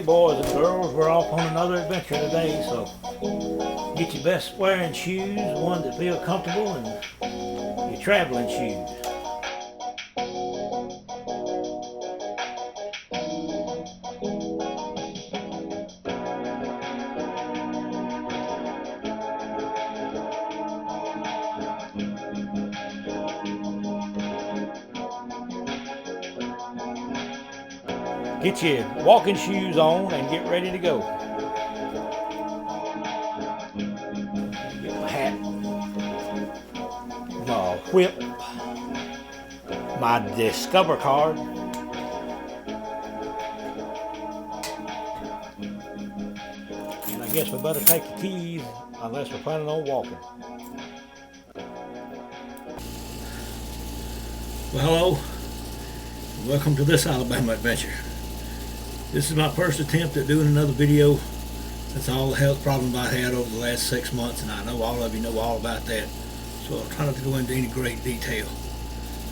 boys and girls, we're off on another adventure today, so get your best wearing shoes, ones that feel comfortable, and your traveling shoes. Get your walking shoes on and get ready to go. Get my hat, my whip, my Discover card, and I guess we better take the keys unless we're planning on walking. Well, hello. Welcome to this Alabama adventure. This is my first attempt at doing another video since all the health problems I had over the last 6 months, and I know all of you know all about that, so I'll try not to go into any great detail.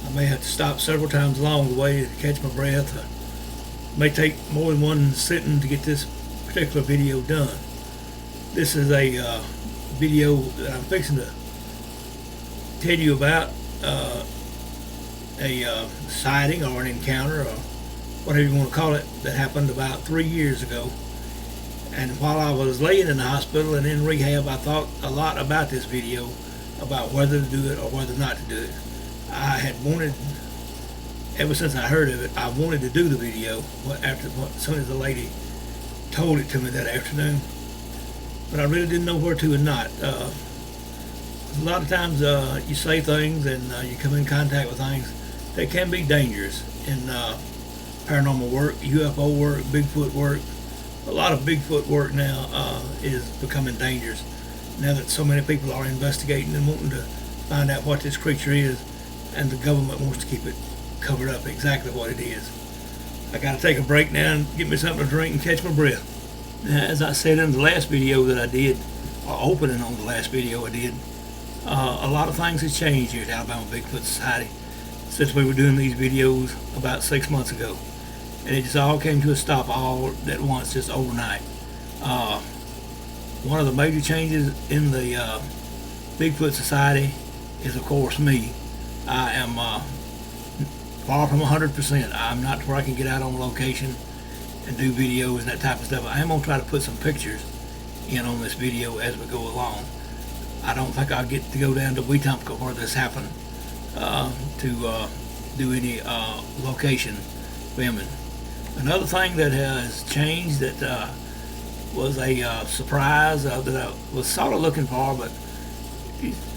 I may have to stop several times along the way to catch my breath. It may take more than one sitting to get this particular video done. This is a video that I'm fixing to tell you about a sighting or an encounter or whatever you want to call it that happened about 3 years ago. And while I was laying in the hospital and in rehab, I thought a lot about this video, about whether to do it or whether not to do it. I had wanted, ever since I heard of it, I wanted to do the video as soon as the lady told it to me that afternoon, but I really didn't know where to and not. A lot of times you say things and you come in contact with things that can be dangerous in paranormal work, UFO work, Bigfoot work. A lot of Bigfoot work now is becoming dangerous now that so many people are investigating and wanting to find out what this creature is, and the government wants to keep it covered up exactly what it is. I got to take a break now and get me something to drink and catch my breath. Now, as I said in the last video that I did, or opening on the last video I did, a lot of things have changed here at Alabama Bigfoot Society since we were doing these videos about 6 months ago. And it just all came to a stop all at once, just overnight. One of the major changes in the Bigfoot Society is, of course, me. I am far from 100%. I'm not where I can get out on location and do videos and that type of stuff. I am going to try to put some pictures in on this video as we go along. I don't think I'll get to go down to Wetumpka where this happened to do any location filming. Another thing that has changed that was a surprise that I was sort of looking for, but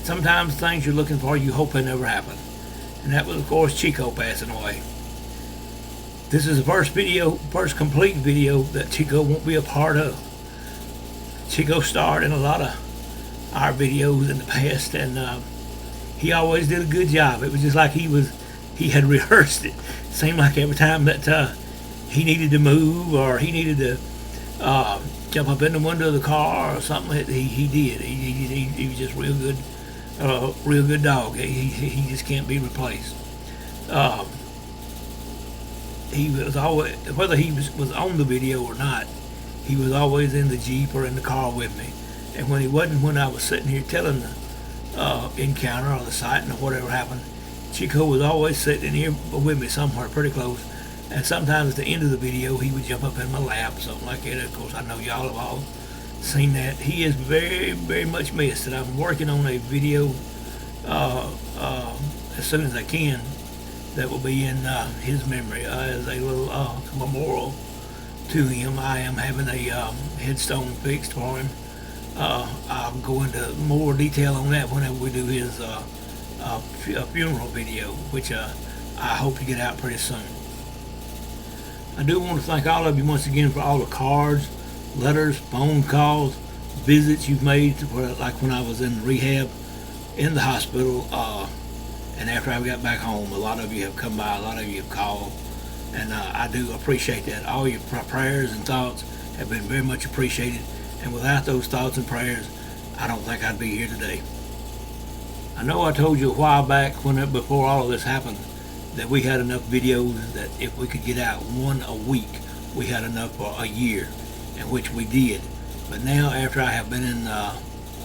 sometimes things you're looking for you hope they never happen. And that was, of course, Chico passing away. This is the first complete video that Chico won't be a part of. Chico starred in a lot of our videos in the past, and he always did a good job. It was just like he had rehearsed it. Seemed like every time that he needed to move or he needed to jump up in the window of the car or something, he did. He was just real good dog. He just can't be replaced. He was always, whether he was on the video or not, he was always in the Jeep or in the car with me. And when he wasn't, when I was sitting here telling the encounter or the sighting or whatever happened, Chico was always sitting here with me somewhere pretty close. And sometimes at the end of the video, he would jump up in my lap, something like that. Of course, I know y'all have all seen that. He is very, very much missed, and I'm working on a video as soon as I can that will be in his memory as a little memorial to him. I am having a headstone fixed for him. I'll go into more detail on that whenever we do his funeral video, which I hope to get out pretty soon. I do want to thank all of you once again for all the cards, letters, phone calls, visits you've made, like when I was in rehab, in the hospital, and after I got back home. A lot of you have come by, a lot of you have called, and I do appreciate that. All your prayers and thoughts have been very much appreciated, and without those thoughts and prayers, I don't think I'd be here today. I know I told you a while back, before all of this happened, that we had enough videos that if we could get out one a week we had enough for a year, in which we did. But now, after I have been in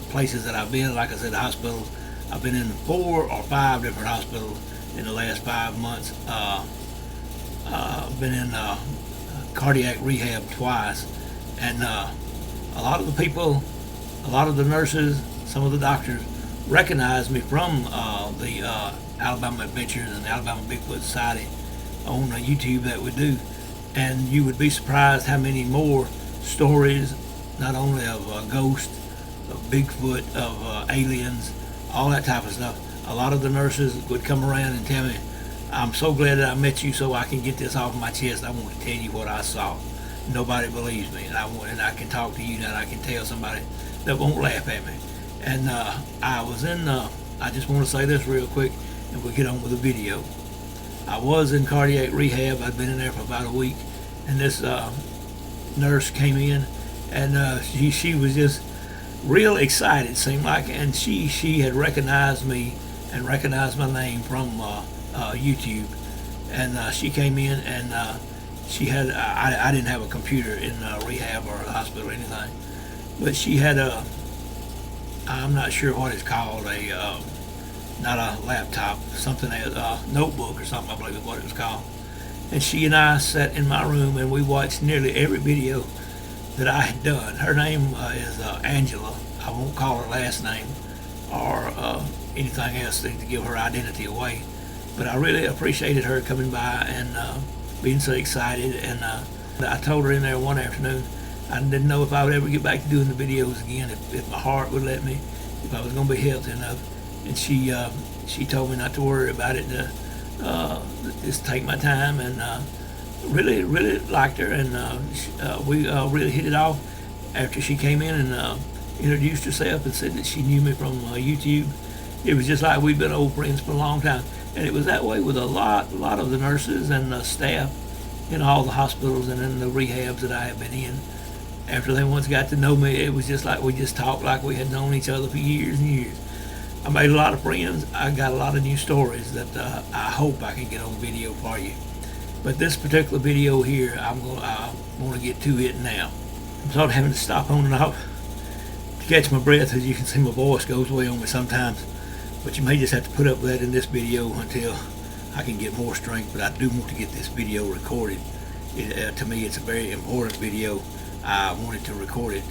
places that I've been, like I said, hospitals, I've been in 4 or 5 different hospitals in the last 5 months. Been in cardiac rehab twice, and a lot of the people, a lot of the nurses, some of the doctors recognized me from the Alabama Adventures and Alabama Bigfoot Society on YouTube that we do, and you would be surprised how many more stories, not only of ghosts, of Bigfoot, of aliens, all that type of stuff. A lot of the nurses would come around and tell me, "I'm so glad that I met you so I can get this off my chest. I want to tell you what I saw." Nobody believes me, and I can talk to you now, and I can tell somebody that won't laugh at me. And I just want to say this real quick, and we'll get on with the video. I was in cardiac rehab. I'd been in there for about a week, and this nurse came in, and she was just real excited, seemed like, and she had recognized me and recognized my name from YouTube, and she came in, and she had I didn't have a computer in rehab or the hospital or anything, but she had I'm not sure what it's called, not a laptop, something, a notebook or something, I believe is what it was called. And she and I sat in my room and we watched nearly every video that I had done. Her name is Angela. I won't call her last name or anything else to give her identity away. But I really appreciated her coming by and being so excited. And I told her in there one afternoon I didn't know if I would ever get back to doing the videos again, if my heart would let me, if I was going to be healthy enough. And she told me not to worry about it, just take my time, and really liked her, and we really hit it off after she came in and introduced herself and said that she knew me from YouTube. It was just like we've been old friends for a long time, and it was that way with a lot of the nurses and the staff in all the hospitals and in the rehabs that I have been in. After they once got to know me, it was just like we just talked like we had known each other for years and years. I made a lot of friends. I got a lot of new stories that I hope I can get on video for you. But this particular video here, I want to get to it now. I'm sort of having to stop on and off to catch my breath. As you can see, my voice goes away on me sometimes. But you may just have to put up with that in this video until I can get more strength. But I do want to get this video recorded. To me, it's a very important video. I wanted to record it,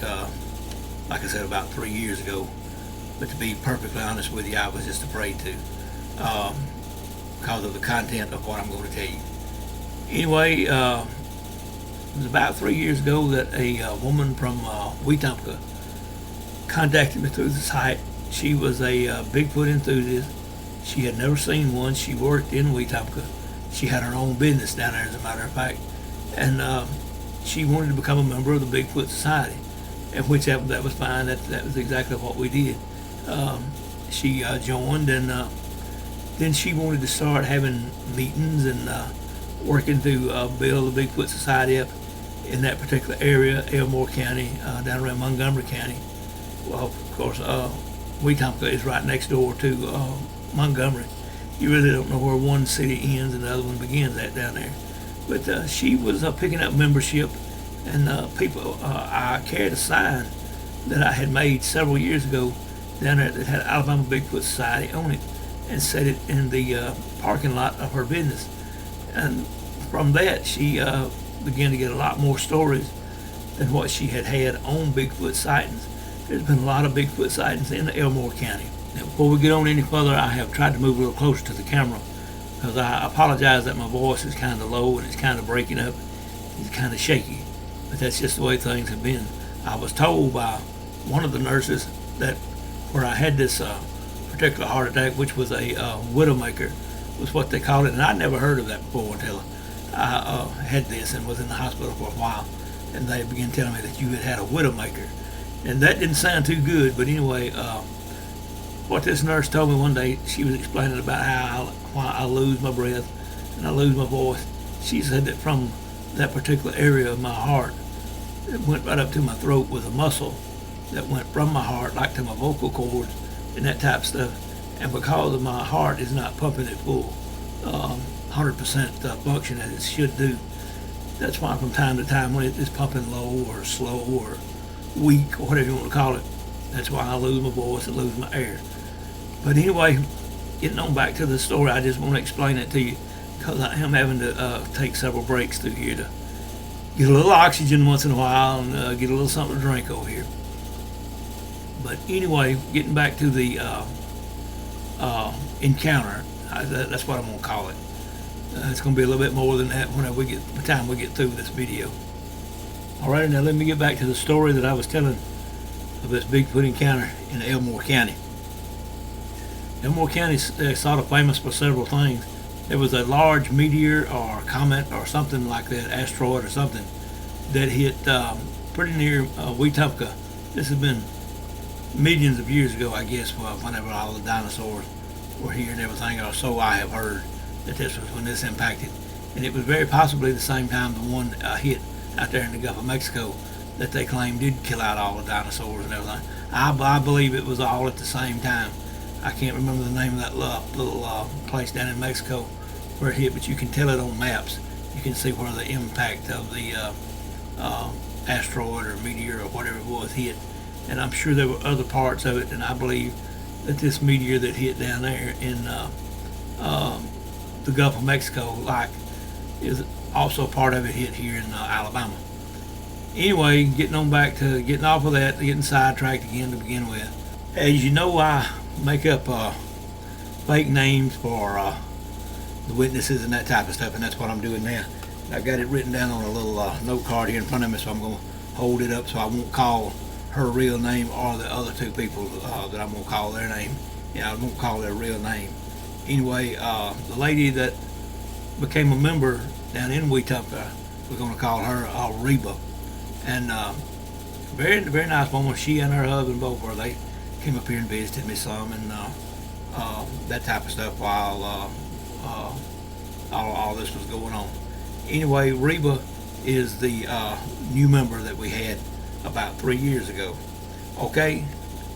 like I said, about 3 years ago. But to be perfectly honest with you, I was just afraid to, because of the content of what I'm going to tell you. Anyway, it was about 3 years ago that a woman from Wetumpka contacted me through the site. She was a Bigfoot enthusiast. She had never seen one. She worked in Wetumpka. She had her own business down there, as a matter of fact. And she wanted to become a member of the Bigfoot Society, and which that was fine. That was exactly what we did. She joined, and then she wanted to start having meetings and working to build the Bigfoot Society up in that particular area, Elmore County, down around Montgomery County. Well, of course, Wetumpka is right next door to Montgomery. You really don't know where one city ends and the other one begins at down there. But she was picking up membership, and people. I carried a sign that I had made several years ago down there that had Alabama Bigfoot Society on it, and set it in the parking lot of her business. And from that, she began to get a lot more stories than what she had had on Bigfoot sightings. There's been a lot of Bigfoot sightings in Elmore County. Now, before we get on any further, I have tried to move a little closer to the camera, because I apologize that my voice is kind of low and it's kind of breaking up. It's kind of shaky, but that's just the way things have been. I was told by one of the nurses that where I had this particular heart attack, which was a widowmaker, was what they called it, and I'd never heard of that before until I had this and was in the hospital for a while, and they began telling me that you had a widowmaker, and that didn't sound too good. But anyway, what this nurse told me one day, she was explaining about why I lose my breath and I lose my voice. She said that from that particular area of my heart, it went right up to my throat, with a muscle that went from my heart like to my vocal cords and that type of stuff. And because of my heart is not pumping at full 100% function as it should do, That's why from time to time when it's pumping low or slow or weak or whatever you want to call it, that's why I lose my voice and lose my air. But anyway, getting on back to the story, I just want to explain it to you because I am having to take several breaks through here to get a little oxygen once in a while and get a little something to drink over here. But anyway, getting back to the encounter, that's what I'm going to call it. It's going to be a little bit more than that whenever by the time we get through this video. Alright, now let me get back to the story that I was telling of this Bigfoot encounter in Elmore County. Elmore County is sort of famous for several things. There was a large meteor or comet or something like that, asteroid or something, that hit pretty near Wetumpka. This has been millions of years ago, I guess, whenever all the dinosaurs were here and everything, or so I have heard, that this was when this impacted. And it was very possibly the same time the one hit out there in the Gulf of Mexico that they claimed did kill out all the dinosaurs and everything. I believe it was all at the same time. I can't remember the name of that little place down in Mexico where it hit, but you can tell it on maps. You can see where the impact of the asteroid or meteor or whatever it was hit. And I'm sure there were other parts of it, and I believe that this meteor that hit down there in the Gulf of Mexico, is also part of it hit here in Alabama. Anyway, getting off of that, getting sidetracked again to begin with. As you know, I make up fake names for the witnesses and that type of stuff, and that's what I'm doing now. I've got it written down on a little note card here in front of me, so I'm going to hold it up so I won't call her real name or the other two people that I'm going to call their name. I won't call their real name. Anyway, the lady that became a member down in Wetumpka, we're going to call her Reba. And very, very nice woman. She and her husband both were. They came up here and visited me some and that type of stuff while all this was going on. Anyway, Reba is the new member that we had about 3 years ago. Okay,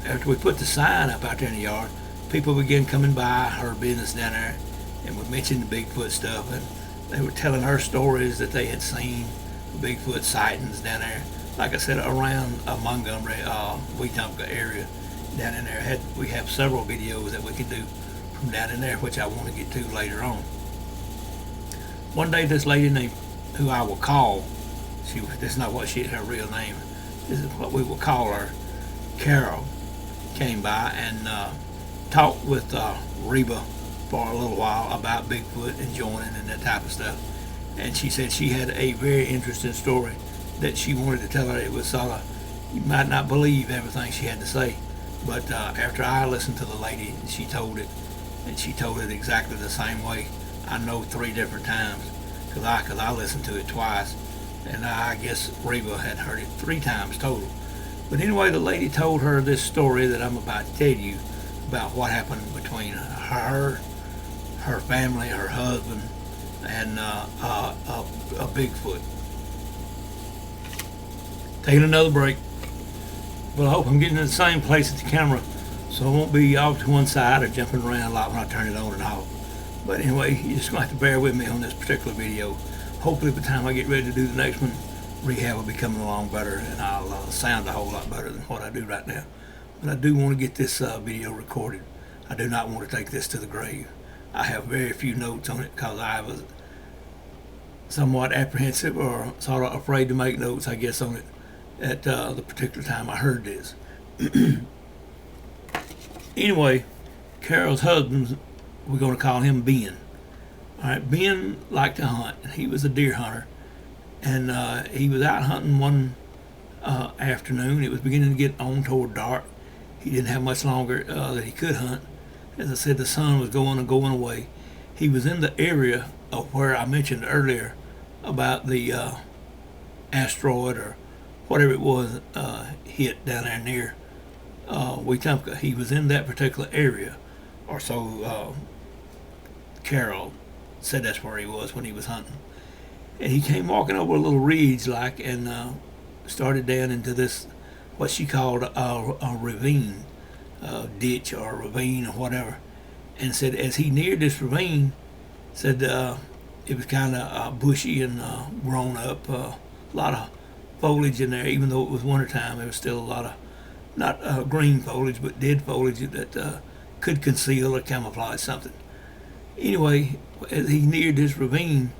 after we put the sign up out there in the yard, people began coming by her business down there, and we mentioned the Bigfoot stuff, and they were telling her stories that they had seen Bigfoot sightings down there. Like I said, around Montgomery, Wetumpka area down in there. We have several videos that we can do from down in there, which I want to get to later on. One day, this lady named, who I will call, this is not what her real name. This is what we will call her, Carol, came by and talked with Reba for a little while about Bigfoot and joining and that type of stuff. And she said she had a very interesting story that she wanted to tell her. It was sort of, you might not believe everything she had to say, but after I listened to the lady, she told it, and she told it exactly the same way. I know 3 different times, because I listened to it twice, and I guess Reba had heard it 3 times total. But anyway, the lady told her this story that I'm about to tell you about what happened between her family, her husband, and a Bigfoot. Taking another break. Well, I hope I'm getting in the same place at the camera, so I won't be off to one side or jumping around a lot when I turn it on and off. But anyway, you're just going to have to bear with me on this particular video. Hopefully by the time I get ready to do the next one, rehab will be coming along better, and I'll sound a whole lot better than what I do right now. But I do want to get this video recorded. I do not want to take this to the grave. I have very few notes on it because I was somewhat apprehensive or sort of afraid to make notes, I guess, on it at the particular time I heard this. Anyway, Carol's husband, we're going to call him Ben. All right, Ben liked to hunt. He was a deer hunter, and he was out hunting one afternoon. It was beginning to get on toward dark. He didn't have much longer that he could hunt. As I said, the sun was going away. He was in the area of where I mentioned earlier about the asteroid or whatever it was hit down there near Wetumpka. He was in that particular area, or so Carol said that's where he was when he was hunting. And he came walking over a little ridge and started down into this, what she called a ravine, ditch or ravine or whatever. And said as he neared this ravine, said It was kind of bushy and grown up. A lot of foliage in there, even though it was wintertime. There was still a lot of not green foliage, but dead foliage that could conceal or camouflage something. Anyway, as he neared this ravine,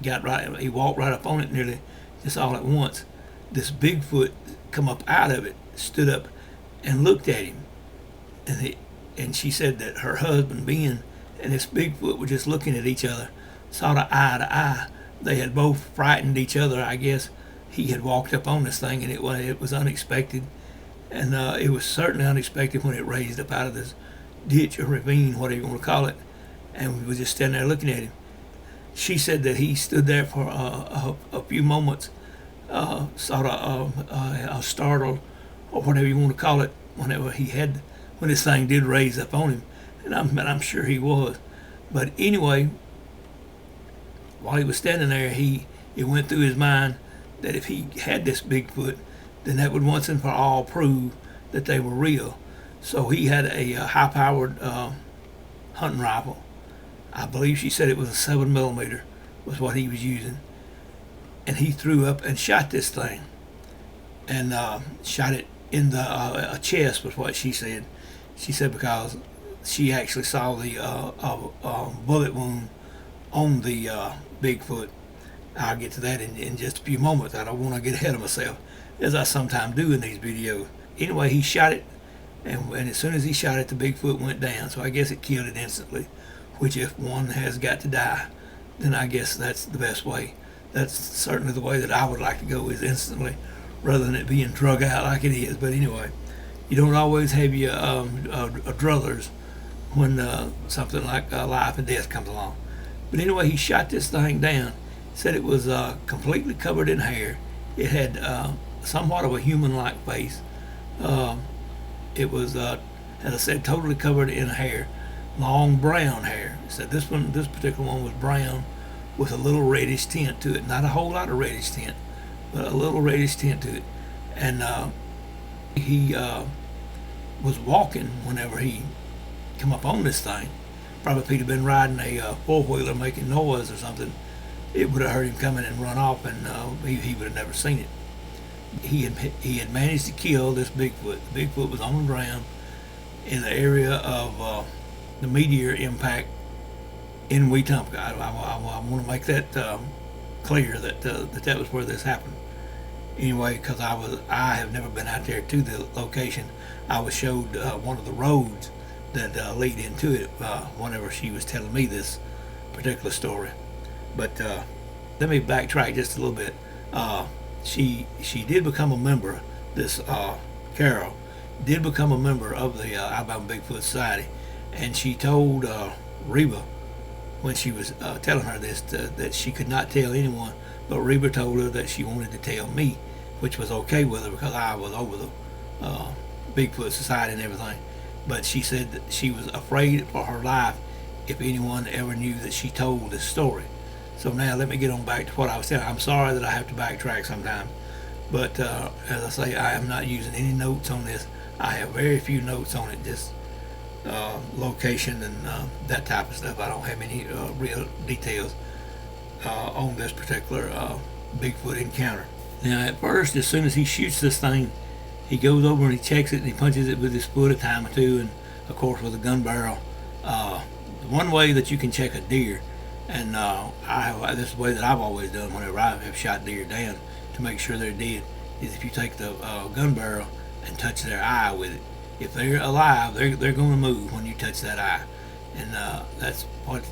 he walked right up on it nearly just all at once. This Bigfoot come up out of it, stood up, and looked at him. And she said that her husband Ben and this Bigfoot were just looking at each other, sort of eye to eye. They had both frightened each other, I guess. He had walked up on this thing, and it was unexpected. And it was certainly unexpected when it raised up out of this ditch or ravine, whatever you want to call it. And we were just standing there looking at him. She said that he stood there for a few moments, sort of startled, or whatever you want to call it, when this thing did raise up on him. And I'm sure he was. But anyway, while he was standing there, it went through his mind that if he had this Bigfoot, then that would once and for all prove that they were real. So he had a high-powered hunting rifle. I believe she said it was a 7mm was what he was using. And he threw up and shot this thing. And shot it in the chest was what she said. She said because she actually saw the bullet wound on the Bigfoot. I'll get to that in just a few moments. I don't want to get ahead of myself, as I sometimes do in these videos. Anyway, he shot it, and as soon as he shot it, the Bigfoot went down. So I guess it killed it instantly, which if one has got to die, then I guess that's the best way. That's certainly the way that I would like to go, is instantly, rather than it being drug out like it is. But anyway, you don't always have your druthers when something like life and death comes along. But anyway, he shot this thing down. Said it was completely covered in hair. It had somewhat of a human-like face. It was, as I said, totally covered in hair, long brown hair. Said this particular one was brown with a little reddish tint to it. Not a whole lot of reddish tint, but a little reddish tint to it. And he was walking whenever he come up on this thing. Probably if he'd have been riding a four-wheeler making noise or something, it would have heard him coming and run off, and he would have never seen it. He had managed to kill this Bigfoot. The Bigfoot was on the ground in the area of the meteor impact in Wetumpka. I want to make that clear that that was where this happened. Anyway, because I have never been out there to the location. I was showed one of the roads that lead into it whenever she was telling me this particular story. But let me backtrack just a little bit. She did become a member. This Carol did become a member of the Alabama Bigfoot Society, and she told Reba when she was telling her this that she could not tell anyone, but Reba told her that she wanted to tell me, which was okay with her because I was over the Bigfoot Society and everything. But she said that she was afraid for her life if anyone ever knew that she told this story. So now let me get on back to what I was saying. I'm sorry that I have to backtrack sometimes, but as I say, I am not using any notes on this. I have very few notes on it, just location and that type of stuff. I don't have any real details on this particular Bigfoot encounter. Now at first, as soon as he shoots this thing, he goes over and he checks it and he punches it with his foot a time or two, and of course with a gun barrel. One way that you can check a deer, and this is the way that I've always done whenever I have shot deer down to make sure they're dead, is if you take the gun barrel and touch their eye with it. If they're alive, they're going to move when you touch that eye. And that's what,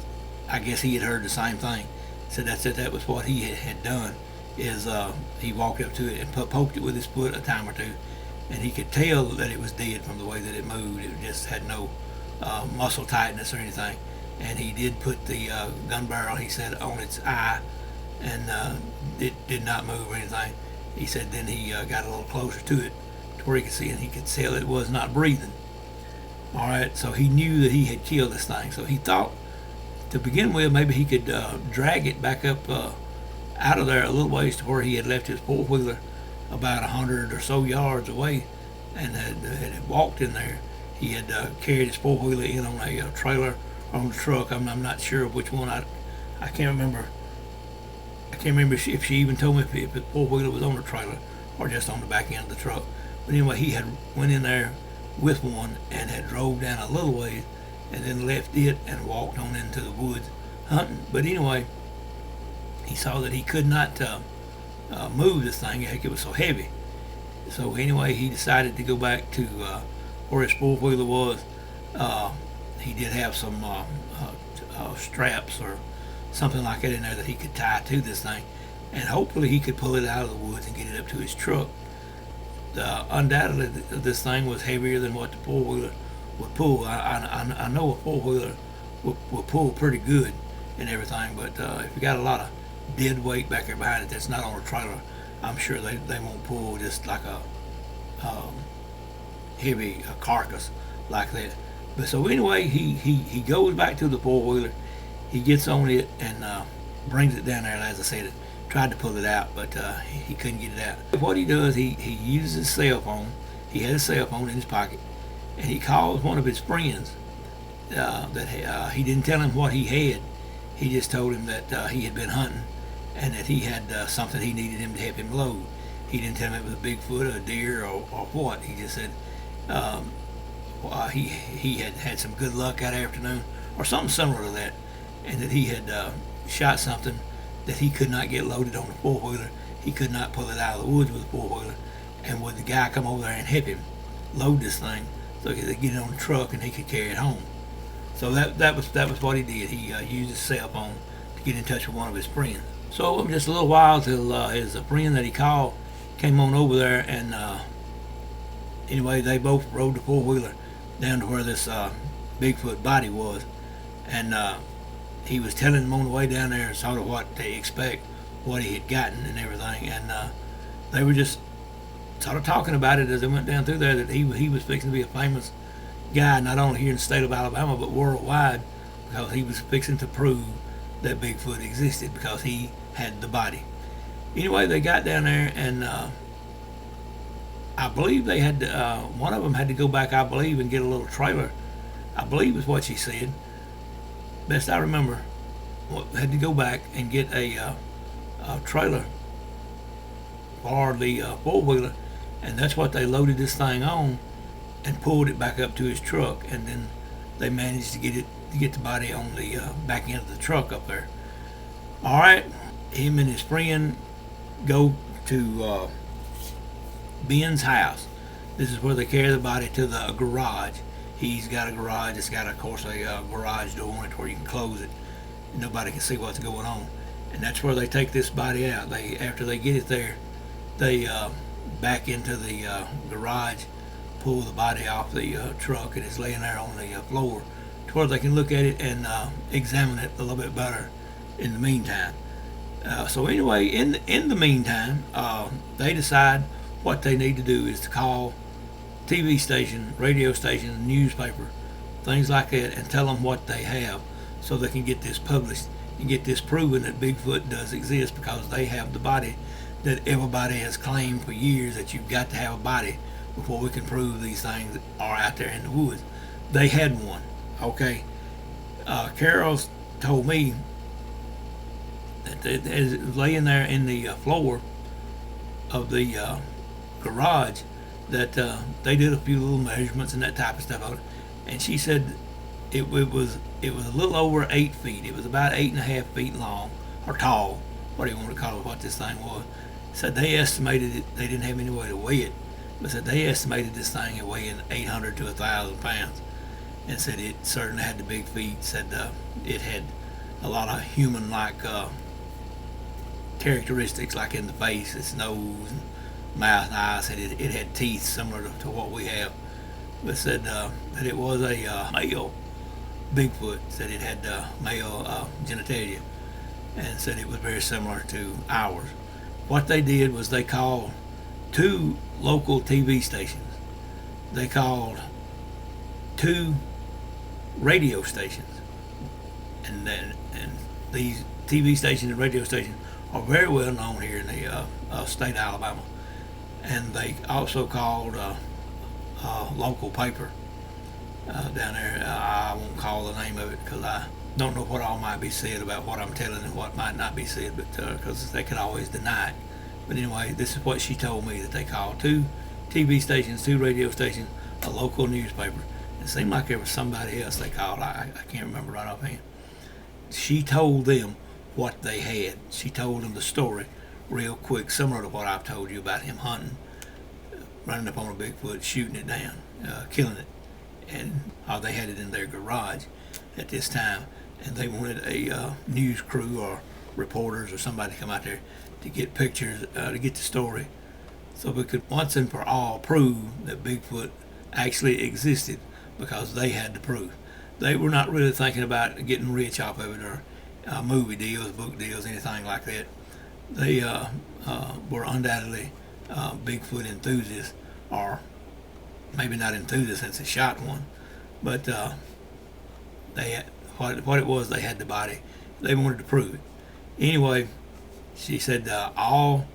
I guess he had heard the same thing. So that was what he had done, is he walked up to it and poked it with his foot a time or two, and he could tell that it was dead from the way that it moved. It just had no muscle tightness or anything. And he did put the gun barrel, he said, on its eye, and it did not move or anything. He said then he got a little closer to it to where he could see, and he could tell it was not breathing. Alright, so he knew that he had killed this thing. So he thought, to begin with, maybe he could drag it back up out of there a little ways to where he had left his four-wheeler about 100 or so yards away, and had walked in there. He had carried his four-wheeler in on a trailer, on the truck. I'm not sure which one. I I can't remember. I can't remember if she even told me if the four-wheeler was on the trailer or just on the back end of the truck. But anyway, he had went in there with one and had drove down a little ways and then left it and walked on into the woods hunting. But anyway, he saw that he could not move this thing. Heck, it was so heavy. So anyway, he decided to go back to where his four-wheeler was. He did have some straps or something like that in there that he could tie to this thing, and hopefully he could pull it out of the woods and get it up to his truck. Undoubtedly, this thing was heavier than what the four-wheeler would pull. I know a four-wheeler will pull pretty good and everything, but if you got a lot of dead weight back there behind it that's not on a trailer, I'm sure they won't pull just like a heavy carcass like that. But so anyway, he goes back to the four-wheeler. He gets on it and brings it down there. As I said, tried to pull it out, but he couldn't get it out. What he does, he uses his cell phone. He had his cell phone in his pocket, and he calls one of his friends. That he didn't tell him what he had. He just told him that he had been hunting and that he had something he needed him to help him load. He didn't tell him it was a Bigfoot, or a deer, or what. He just said he had had some good luck that afternoon, or something similar to that, and that he had shot something that he could not get loaded on the four-wheeler. He could not pull it out of the woods with the four-wheeler, and would the guy come over there and help him load this thing so he could get it on the truck and he could carry it home. So that was what he did. He used his cell phone to get in touch with one of his friends. So just a little while till his friend that he called came on over there, and anyway, they both rode the four-wheeler down to where this Bigfoot body was, and he was telling them on the way down there sort of what they expect, what he had gotten and everything, and they were just sort of talking about it as they went down through there, that he was fixing to be a famous guy, not only here in the state of Alabama but worldwide, because he was fixing to prove that Bigfoot existed because he had the body. Anyway, they got down there, and I believe they had one of them had to go back, I believe, and get a little trailer. I believe is what she said. Best I remember, had to go back and get a trailer for the four-wheeler, and that's what they loaded this thing on and pulled it back up to his truck, and then they managed to get the body on the back end of the truck up there. All right, him and his friend go to Ben's house. This is where they carry the body to the garage. He's got a garage. It's got, of course, a garage door on it where you can close it. Nobody can see what's going on. And that's where they take this body out. After they get it there, they back into the garage, pull the body off the truck, and it's laying there on the floor to where they can look at it and examine it a little bit better in the meantime. So anyway, in the meantime, they decide what they need to do is to call TV station, radio station, newspaper, things like that, and tell them what they have so they can get this published and get this proven that Bigfoot does exist, because they have the body that everybody has claimed for years, that you've got to have a body before we can prove these things are out there in the woods. They had one. Okay. Carol's told me that it was laying there in the floor of the garage, that they did a few little measurements and that type of stuff on it, and she said it was a little over 8 feet. It was about 8.5 feet long, or tall, what do you want to call it, what this thing was. Said they estimated it, they didn't have any way to weigh it, but said they estimated this thing at weighing 800 to 1,000 pounds, and said it certainly had the big feet. Said it had a lot of human-like characteristics, like in the face, its nose, and mouth, and eyes. Said it had teeth similar to what we have, but said that it was a male Bigfoot. Said it had male genitalia, and said it was very similar to ours. What they did was they called 2 local TV stations. They called 2 radio stations, and these TV stations and radio stations are very well known here in the state of Alabama. And they also called a local paper down there. I won't call the name of it because I don't know what all might be said about what I'm telling and what might not be said, but because they could always deny it. But anyway, this is what she told me, that they called 2 TV stations, 2 radio stations, a local newspaper. It seemed like there was somebody else they called. I can't remember right offhand. She told them what they had. She told them the story real quick, similar to what I've told you about him hunting, running up on a Bigfoot, shooting it down, killing it, and how they had it in their garage at this time, and they wanted a news crew or reporters or somebody to come out there to get pictures, to get the story, so we could once and for all prove that Bigfoot actually existed, because they had the proof. They were not really thinking about getting rich off of it, or movie deals, book deals, anything like that. They were undoubtedly Bigfoot enthusiasts, or maybe not enthusiasts since they shot one, but they had, what it was, they had the body. They wanted to prove it. Anyway, she said all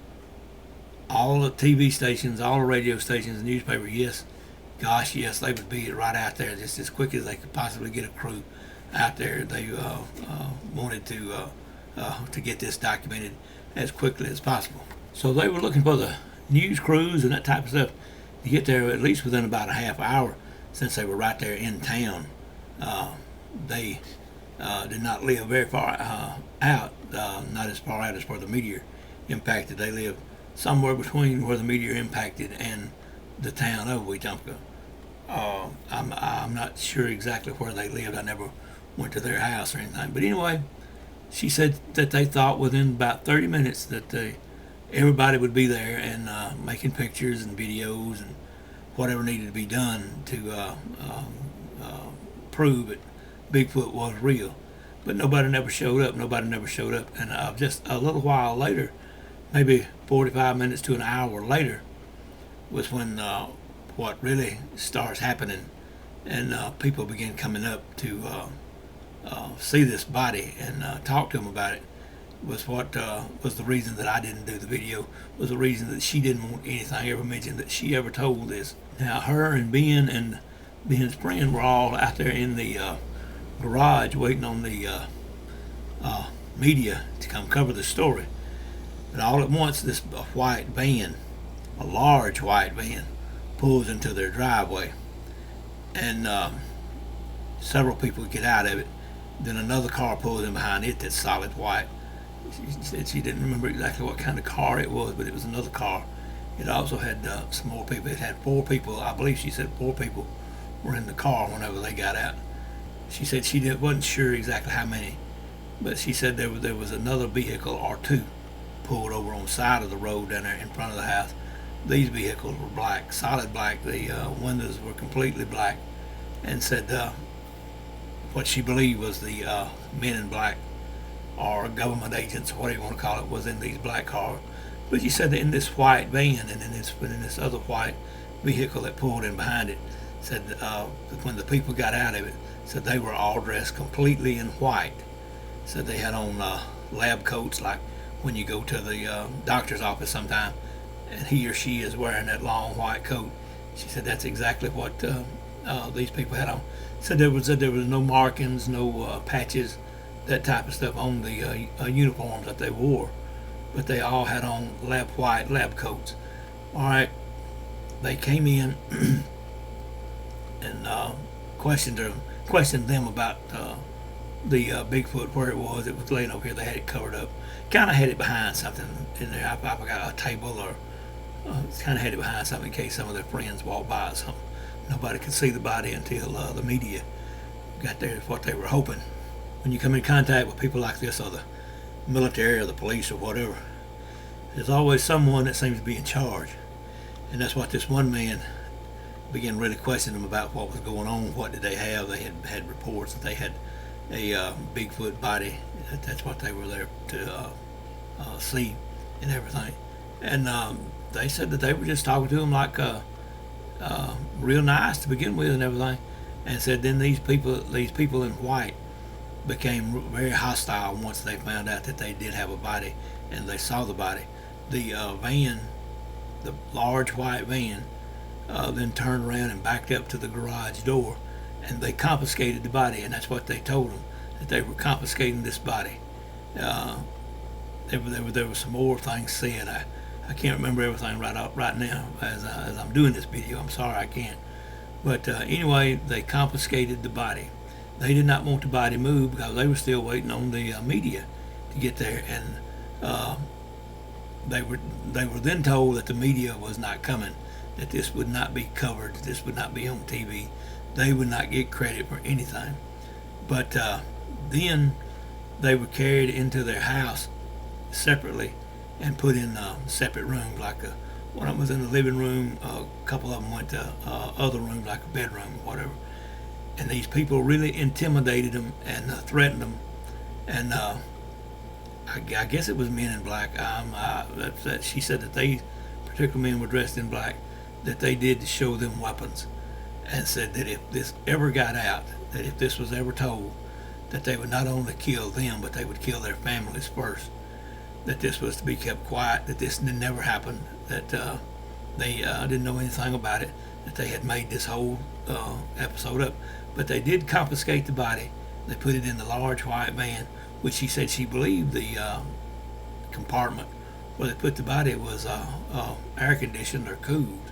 the TV stations, all the radio stations, the newspaper, yes, gosh, yes, they would be right out there just as quick as they could possibly get a crew out there. They wanted to get this documented as quickly as possible. So they were looking for the news crews and that type of stuff to get there at least within about a half hour, since they were right there in town. They did not live very far out, not as far out as where the meteor impacted. They lived somewhere between where the meteor impacted and the town of Wetumpka. I'm not sure exactly where they lived. I never went to their house or anything. But anyway, she said that they thought within about 30 minutes that everybody would be there and making pictures and videos and whatever needed to be done to prove that Bigfoot was real. But nobody never showed up. And just a little while later, maybe 45 minutes to an hour later, was when what really starts happening, and people begin coming up to see this body and talk to them about it. Was what was the reason that I didn't do the video, was the reason that she didn't want anything ever mentioned that she ever told this. Now her and Ben's friend were all out there in the garage waiting on the media to come cover the story. But all at once this white van, a large white van, pulls into their driveway, and several people get out of it. Then another car pulls in behind it that's solid white. She said she didn't remember exactly what kind of car it was, but it was another car. It also had some more people. It had 4 people. I believe she said 4 people were in the car whenever they got out. She said she wasn't sure exactly how many, but she said there was another vehicle or 2 pulled over on the side of the road down there in front of the house. These vehicles were black, solid black. The windows were completely black, and said what she believed was the men in black, or government agents, or whatever you want to call it, was in these black cars. But she said that in this white van and in this other white vehicle that pulled in behind it, said when the people got out of it, said they were all dressed completely in white. Said they had on lab coats, like when you go to the doctor's office sometime, and he or she is wearing that long white coat. She said that's exactly what these people had on. Said there was no markings, no patches, that type of stuff on the uniforms that they wore, but they all had on white lab coats. All right, they came in and questioned them about the Bigfoot, where it was. It was laying over here. They had it covered up. Kind of had it behind something in there. I forgot, a table, or kind of had it behind something in case some of their friends walked by or something. Nobody could see the body until the media got there. Is what they were hoping. When you come in contact with people like this, or the military or the police or whatever, there's always someone that seems to be in charge. And that's what this one man began really questioning them about what was going on. What did they have? They had reports that they had a Bigfoot body. That's what they were there to see and everything. And they said that they were just talking to him like real nice to begin with and everything. And said then these people in white became very hostile once they found out that they did have a body and they saw the body. The van, the large white van, then turned around and backed up to the garage door, and they confiscated the body. And that's what they told them. that they were confiscating this body. Uh, there were some more things said. I can't remember everything right now as I'm doing this video. I'm sorry I can't. But anyway, they confiscated the body. They did not want the body moved because they were still waiting on the media to get there, and they were then told that the media was not coming, that this would not be covered, that this would not be on TV, they would not get credit for anything. But then they were carried into their house separately and put in separate rooms. Like one of them was in the living room, a couple of them went to other rooms like a bedroom or whatever. And these people really intimidated them and threatened them. And I guess it was men in black. She said that they particular men were dressed in black, that they did to show them weapons, and said that if this ever got out, that if this was ever told, that they would not only kill them, but they would kill their families first. That this was to be kept quiet, that this never happened, that they didn't know anything about it, that they had made this whole episode up. But they did confiscate the body. They put it in the large white van, which she said she believed the compartment where they put the body was air conditioned or cooled.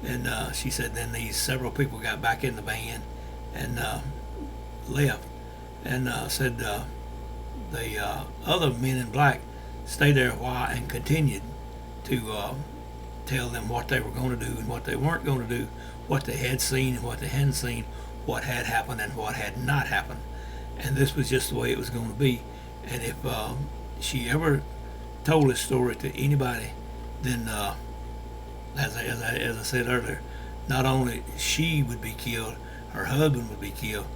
And she said then these several people got back in the van and left, and said the other men in black stayed there a while and continued to tell them what they were going to do and what they weren't going to do, what they had seen and what they hadn't seen, what had happened and what had not happened. And this was just the way it was going to be. And if she ever told this story to anybody, then as I said earlier, not only she would be killed, her husband would be killed,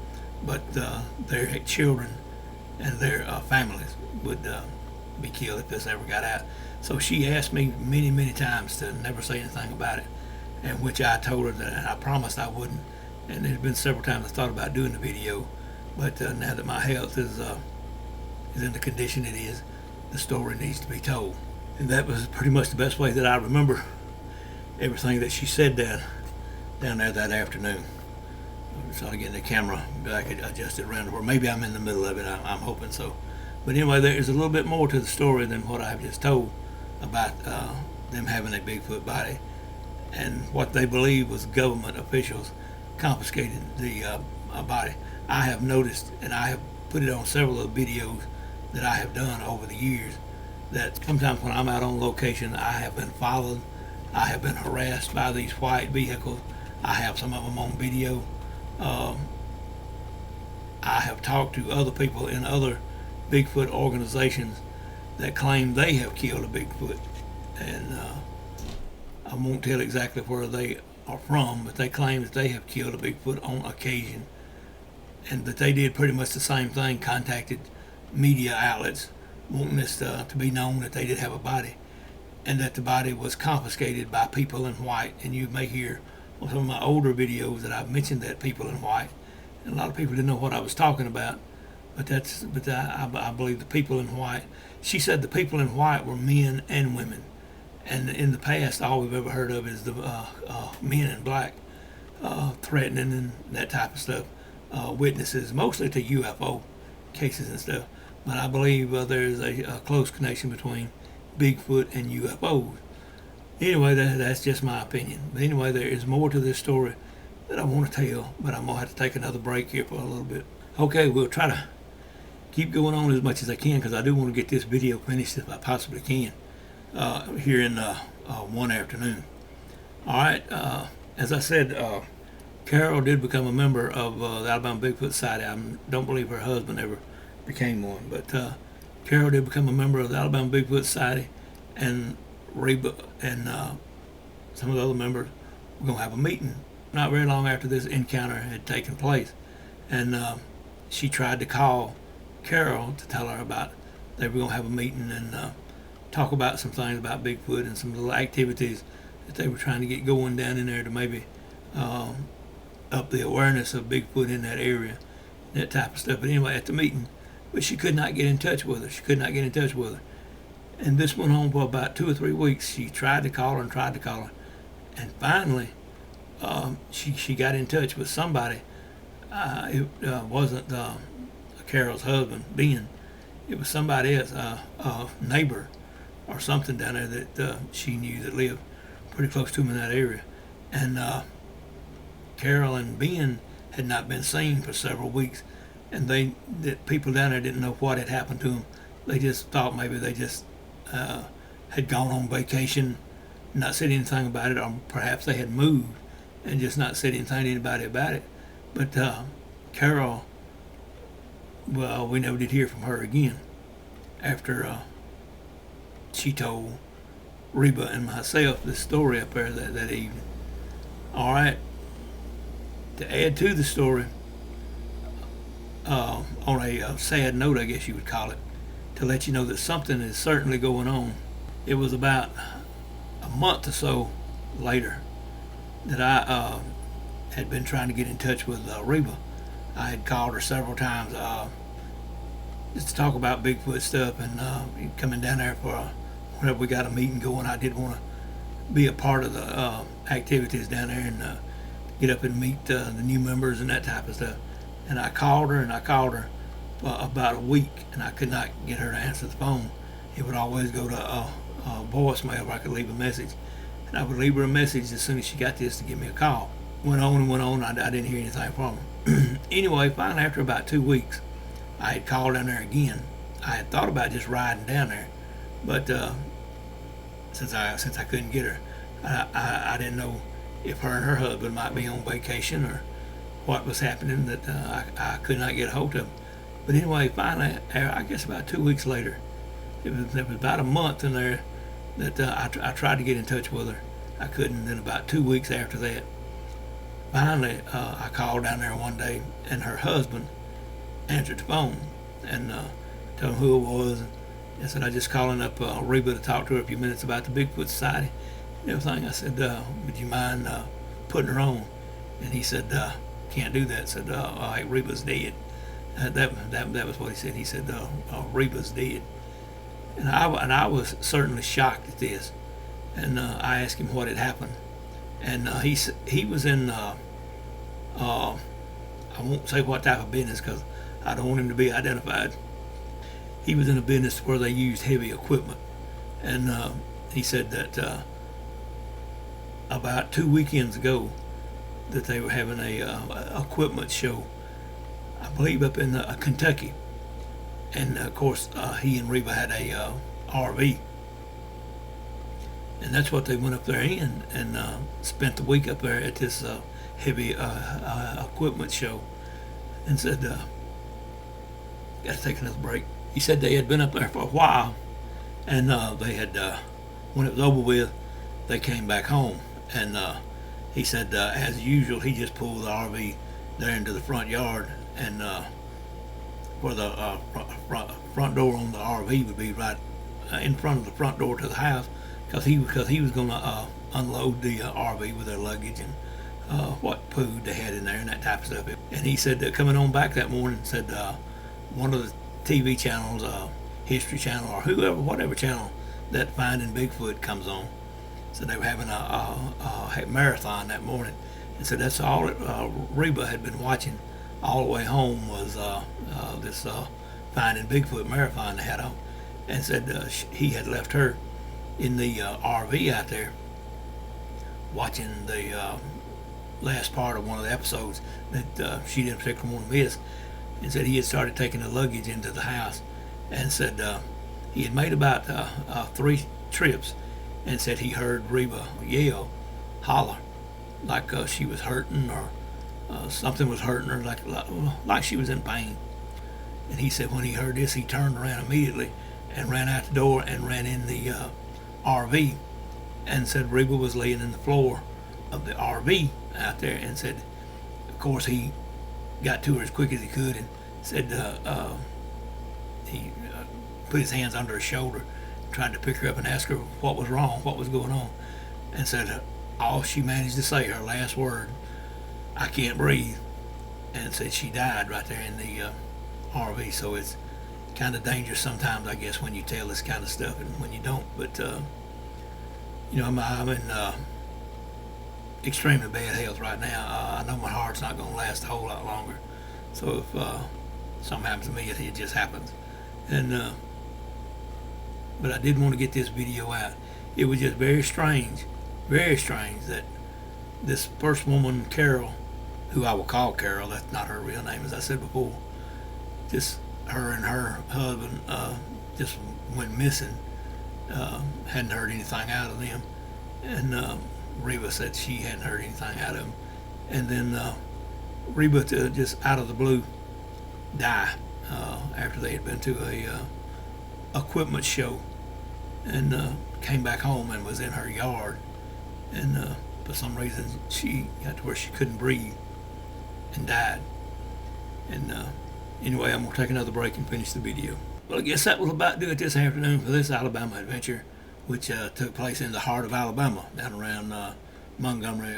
but their children and their families would be killed if this ever got out. So she asked me many times to never say anything about it, and which I told her that I promised I wouldn't. And there's been several times I thought about doing the video, but now that my health is in the condition it is, the story needs to be told. And that was pretty much the best way that I remember everything that she said down there that afternoon. So to get the camera, I could adjust it around, or maybe I'm in the middle of it. I'm hoping so. But anyway, there is a little bit more to the story than what I've just told about them having a Bigfoot body and what they believe was government officials confiscating the body. I have noticed, and I have put it on several of the videos that I have done over the years, that sometimes when I'm out on location, I have been followed, I have been harassed by these white vehicles. I have some of them on video. I have talked to other people in other Bigfoot organizations that claim they have killed a Bigfoot, and I won't tell exactly where they are from, but they claim that they have killed a Bigfoot on occasion, and that they did pretty much the same thing, contacted media outlets wanting this to be known that they did have a body, and that the body was confiscated by people in white. And you may hear on some of my older videos that I've mentioned that people in white, and a lot of people didn't know what I was talking about, but I believe the people in white. She said the people in white were men and women, and in the past all we've ever heard of is the men in black threatening and that type of stuff, witnesses mostly to UFO cases and stuff. But I believe there's a close connection between Bigfoot and UFOs. Anyway, that's just my opinion. But anyway, there is more to this story that I want to tell, but I'm going to have to take another break here for a little bit. Okay, we'll try to keep going on as much as I can, because I do want to get this video finished if I possibly can here in one afternoon. All right, as I said, Carol did become a member of the Alabama Bigfoot Society. I don't believe her husband ever became one, but Carol did become a member of the Alabama Bigfoot Society, and Reba and some of the other members were going to have a meeting not very long after this encounter had taken place. And she tried to call Carol to tell her about they were going to have a meeting and talk about some things about Bigfoot and some little activities that they were trying to get going down in there to maybe up the awareness of Bigfoot in that area, that type of stuff. But anyway, at the meeting, but she could not get in touch with her. And this went on for about 2 or 3 weeks. She tried to call her, and finally she got in touch with somebody. It wasn't Carol's husband, Ben. It was somebody else, a neighbor or something down there that she knew that lived pretty close to him in that area. And Carol and Ben had not been seen for several weeks, and the people down there didn't know what had happened to them. They just thought maybe they just had gone on vacation, not said anything about it, or perhaps they had moved and just not said anything to anybody about it. But Carol, well, we never did hear from her again after she told Reba and myself the story up there that evening. All right, to add to the story, on a sad note, I guess you would call it, to let you know that something is certainly going on. It was about a month or so later that I had been trying to get in touch with Reba. I had called her several times just to talk about Bigfoot stuff and coming down there for whenever we got a meeting going. I did want to be a part of the activities down there and get up and meet the new members and that type of stuff. And I called her for about a week, and I could not get her to answer the phone. It would always go to voicemail where I could leave a message. And I would leave her a message as soon as she got this to give me a call. Went on and went on. I didn't hear anything from her. Anyway, finally, after about 2 weeks, I had called down there again. I had thought about just riding down there, but since I couldn't get her, I didn't know if her and her husband might be on vacation or what was happening that I could not get a hold of them. But anyway, finally, I guess about 2 weeks later, it was about a month in there that I tried to get in touch with her. I couldn't. Then about 2 weeks after that, finally, I called down there one day, and her husband answered the phone and told him who it was. And said, I just calling up Reba to talk to her a few minutes about the Bigfoot Society and everything. I said, would you mind putting her on? And he said, can't do that. Said, hey, Reba's dead. That was what he said. He said, Reba's dead. And I was certainly shocked at this. And I asked him what had happened. And he was in, I won't say what type of business because I don't want him to be identified. He was in a business where they used heavy equipment. And he said that about 2 weekends ago that they were having a equipment show, I believe up in Kentucky. And of course, he and Reba had a RV. And that's what they went up there in and spent the week up there at this heavy equipment show. And said, got to take another break. He said they had been up there for a while, and they had, when it was over with, they came back home. And he said, as usual, he just pulled the RV there into the front yard, and where the front door on the RV would be right in front of the front door to the house, because he was going to unload the RV with their luggage and what food they had in there and that type of stuff. And he said that coming on back that morning, said one of the TV channels, History Channel or whatever channel that Finding Bigfoot comes on, so they were having a marathon that morning. And so that's all Reba had been watching all the way home was this Finding Bigfoot marathon they had on. And said he had left her in the RV out there watching the last part of one of the episodes that she didn't particularly want to miss. And said he had started taking the luggage into the house, and said he had made about 3 trips, and said he heard Reba yell, holler, like she was hurting or something was hurting her, like she was in pain. And he said when he heard this, he turned around immediately and ran out the door and ran in the RV, and said Reba was laying in the floor of the RV out there, and said, of course, he got to her as quick as he could and said he put his hands under her shoulder, tried to pick her up and ask her what was wrong, what was going on, and said all she managed to say, her last word, I can't breathe, and said she died right there in the RV. So it's kind of dangerous sometimes, I guess, when you tell this kind of stuff and when you don't. But I'm in extremely bad health right now. I know my heart's not going to last a whole lot longer. So if something happens to me, it just happens. And but I did want to get this video out. It was just very strange that this first woman, Carol, who I will call Carol, that's not her real name, as I said before, just her and her husband just went missing. Hadn't heard anything out of them. And Reba said she hadn't heard anything out of them. And then Reba, just out of the blue, die after they had been to a equipment show, and came back home and was in her yard, and for some reason she got to where she couldn't breathe and died. And anyway, I'm gonna take another break and finish the video. Well, I guess that will about do it this afternoon for this Alabama adventure, which took place in the heart of Alabama, down around Montgomery,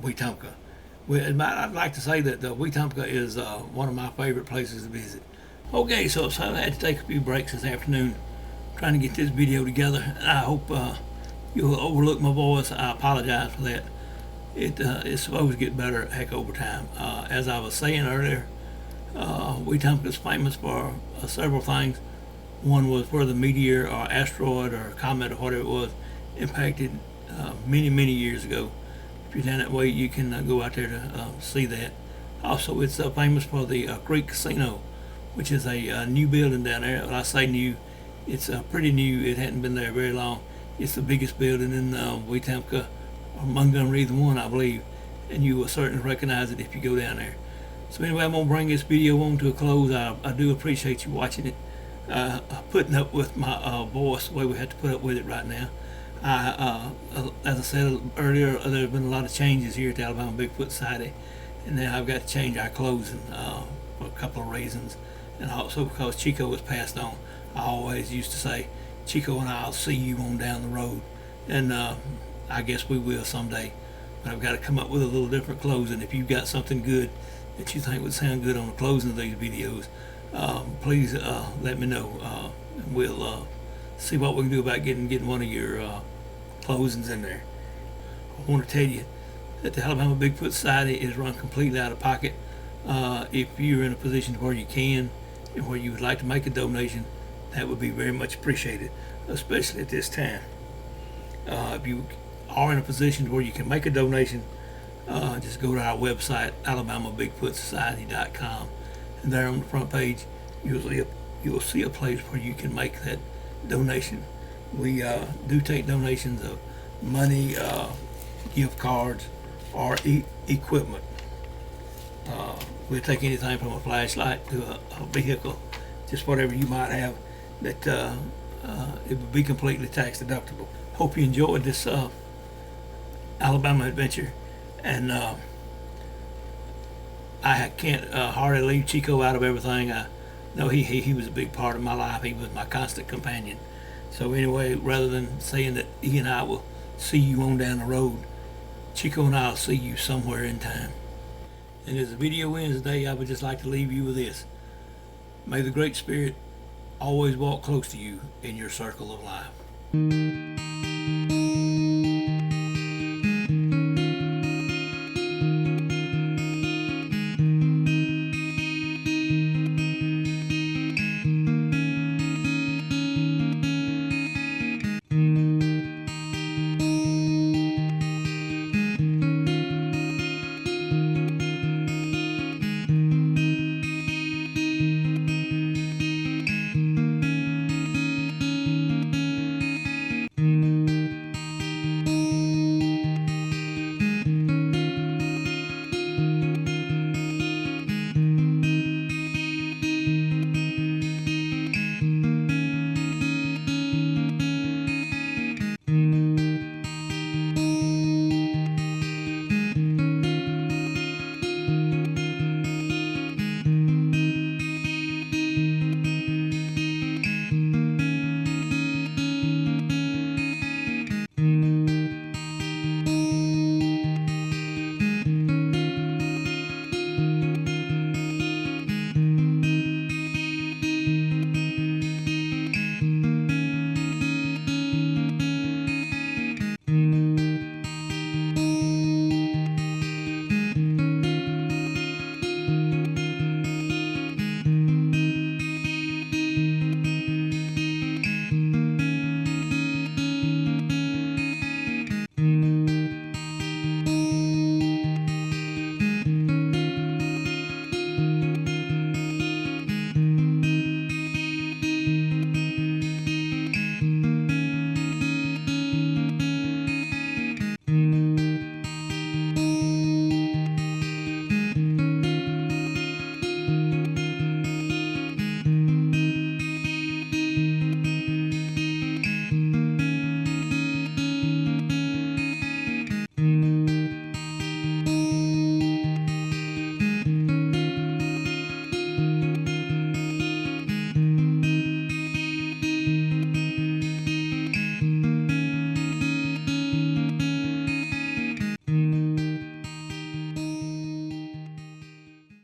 Wetumpka. I'd like to say that Wetumpka is one of my favorite places to visit. Okay, so I had to take a few breaks this afternoon trying to get this video together. I hope you'll overlook my voice. I apologize for that. It's supposed to get better heck over time. As I was saying earlier, Wetumpka is famous for several things. One was where the meteor or asteroid or comet or whatever it was impacted many years ago. If you're down that way, you can go out there to see that. Also, it's famous for the Creek Casino, which is a new building down there. When I say new, it's pretty new. It hadn't been there very long. It's the biggest building in Wetumpka or Montgomery, either one, I believe, and you will certainly recognize it if you go down there. So anyway, I'm gonna bring this video on to a close. I do appreciate you watching it, putting up with my voice the way we have to put up with it right now. As I said earlier, there have been a lot of changes here at the Alabama Bigfoot Society, and now I've got to change our closing for a couple of reasons, and also because Chico was passed on. I always used to say, Chico and I'll see you on down the road, and I guess we will someday, but I've got to come up with a little different closing. If you've got something good that you think would sound good on the closing of these videos, please let me know, and we'll see what we can do about getting one of your closings in there. I want to tell you that the Alabama Bigfoot Society is run completely out of pocket. If you're in a position where you can and where you would like to make a donation, that would be very much appreciated, especially at this time. If you are in a position where you can make a donation, just go to our website, alabamabigfootsociety.com, and there on the front page you'll see a place where you can make that donation. We do take donations of money, gift cards, or equipment. We'll take anything from a flashlight to a vehicle, just whatever you might have that it would be completely tax deductible. Hope you enjoyed this Alabama adventure, and I can't hardly leave Chico out of everything. I know he was a big part of my life. He was my constant companion. So anyway, rather than saying that he and I will see you on down the road, Chico and I will see you somewhere in time. And as the video ends today, I would just like to leave you with this. May the Great Spirit always walk close to you in your circle of life.